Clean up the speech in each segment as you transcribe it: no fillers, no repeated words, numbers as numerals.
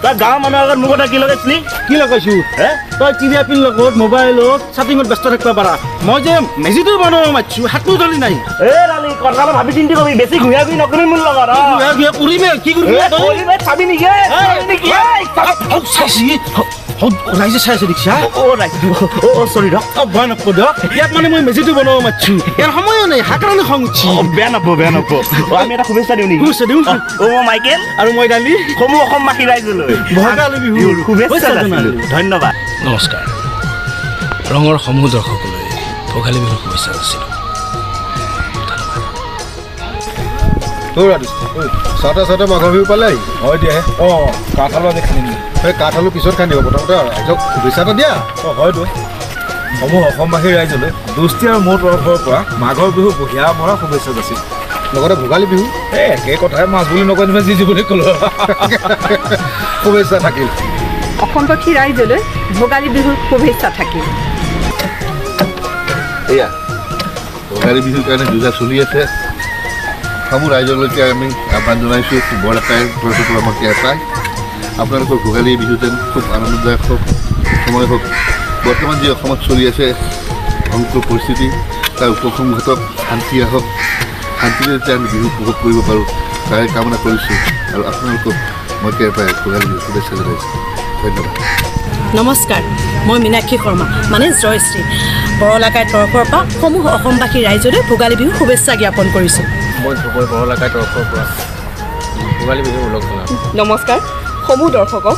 তই গাঁৱৰ মানুহৰ আগত মোক এটা কি লগাইছিলি কি লগাইছো তই চিৰিয়াপিন লগত মোবাইলত চাটিঙত ব্যস্ত থাকিব পাৰা মই যে মেজিটো বনাব মাতিছো হাতটো ধৰি নাই লালি কথা ভাবি চিন্তি কবি বেছি ঘূৰাবি নকবি মোৰ লগত কৰিমে কি কৰিবি চাবি নেকি ৰাইজে চাই আছে দেখিছা চৰি ৰক ভয় নকব দিয়ক ইয়াত মানে মই মেজিটো বনাব মাতিছো ইয়াৰ সময়ো নাই সেইকাৰণে খং উঠি বেয়া নাপাব আমি এটা শুভেচ্ছা দিওঁ নেকি শুভেচ্ছা দিওঁ মই মাইকেল আৰু মই ডালি সমূহ অসমবাসী ৰাইজলৈ ভোগালী বিহুৰ শুভেচ্ছা জনালোঁ ধন্যবাদ নমস্কাৰ ৰঙৰ সমূহ দৰ্শকলৈ ভোগালী বিহুৰ শুভেচ্ছা যাচিলোঁ চাওঁতে মাঘৰ বিহু পালে হয় দিয়া কাঠ আলু খান্দিম সেই কাঠ আলু পিছত খান্দিব প্ৰথমতে ৰাইজক শুভেচ্ছা এটা দিয়া হয়তো সমূহ অসমবাসী ৰাইজলৈ দোষ্টি আৰু মোৰ তৰফৰ পৰা মাঘৰ বিহু বঢ়িয়া মৰা শুভেচ্ছা যাচিল লগতে ভোগালী বিহু একে কথাই মাছ বুলি নকয় যি বুলি ক'লো শুভেচ্ছা থাকিল অসমবাসী ৰাইজলৈ ভোগালী বিহুৰ শুভেচ্ছা থাকিল এয়া ভোগালী বিহুৰ কাৰণে যোজা চলি আছে সমূহ ৰাইজলৈকে আমি আহ্বান জনাইছোঁ বৰ এটাই তৰফৰ আমাক এটাই আপোনালোকৰ ভোগালী বিহু যেন খুব আনন্দদায়ক হওক সময় হওক বৰ্তমান যি অসমত চলি আছে সংকট পৰিস্থিতি তাৰ উপশম ঘটক শান্তি আহক শান্তিৰে যাতে আমি বিহু উপভোগ কৰিব পাৰোঁ তাৰে কামনা কৰিছোঁ আৰু আপোনালোকক মই এটাই ভোগালী বিহু শুভেচ্ছা জনাইছোঁ ধন্যবাদ নমস্কাৰ মই মীনাক্ষী শৰ্মা মানে জয়শ্ৰী বৰলাকাইৰ তৰফৰ পৰা সমূহ অসমবাসী ৰাইজলৈ ভোগালী বিহু শুভেচ্ছা জ্ঞাপন কৰিছোঁ মই বৰলাকাইৰ তৰফৰ পৰা ভোগালী বিহুৰ ওলগ জনাওঁ নমস্কাৰ সমূহ দৰ্শকক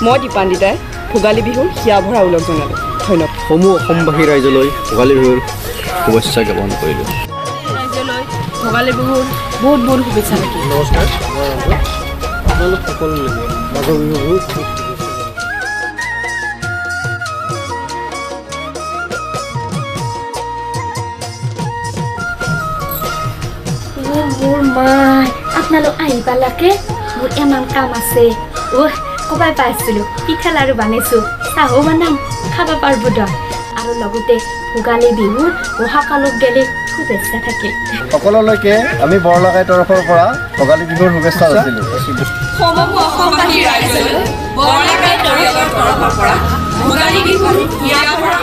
মই দীপান্বিতাই ভোগালী বিহুৰ হিয়া ভৰা ওলগ জনালোঁ ধন্যবাদ সমূহ অসমবাসী ৰাইজলৈ ভোগালী বিহুৰ শুভেচ্ছা জ্ঞাপন কৰিলোঁ ৰাইজলৈ ভোগালী বিহুৰ বহুত বহুত শুভেচ্ছা থাকিল নমস্কাৰ আপোনালোক সকলোলৈ মাঘৰ বিহুৰ মোৰ মা আপোনালোক আহি পালাকে মোৰ ইমান কাম আছে কবাই পাইছিলোঁ পিঠা লাৰু বনাইছোঁ চাহো বনাম খাব পাৰিব দিয়ক আৰু লগতে ভোগালী বিহুৰ সকলোক গেলে শুভেচ্ছা থাকিল সকলোলৈকে আমি বৰলাকাইৰ তৰফৰ পৰা ভোগালী বিহুৰ শুভেচ্ছা যাচিলোঁ সমূহ অসমবাসী ৰাইজলৈ বৰলাকাইৰ তৰফৰ পৰা ভোগালী বিহুৰ হিয়া ভৰা